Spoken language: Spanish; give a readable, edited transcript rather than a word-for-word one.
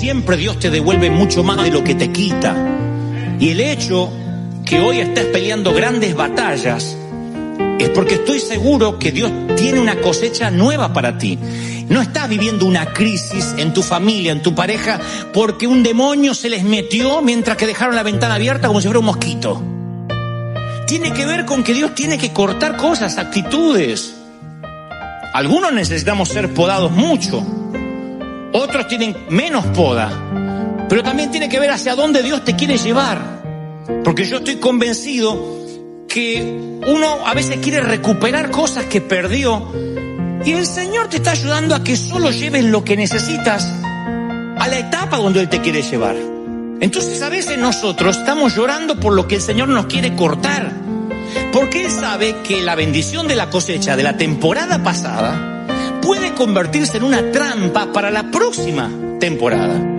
siempre Dios te devuelve mucho más de lo que te quita. Y el hecho que hoy estés peleando grandes batallas es porque estoy seguro que Dios tiene una cosecha nueva para ti. No estás viviendo una crisis en tu familia, en tu pareja, porque un demonio se les metió mientras que dejaron la ventana abierta como si fuera un mosquito. Tiene que ver con que Dios tiene que cortar cosas, actitudes. Algunos necesitamos ser podados mucho, otros tienen menos poda, pero también tiene que ver hacia dónde Dios te quiere llevar. Porque yo estoy convencido que uno a veces quiere recuperar cosas que perdió, y el Señor te está ayudando a que solo lleves lo que necesitas a la etapa donde Él te quiere llevar. Entonces a veces nosotros estamos llorando por lo que el Señor nos quiere cortar, porque Él sabe que la bendición de la cosecha de la temporada pasada puede convertirse en una trampa para la próxima temporada.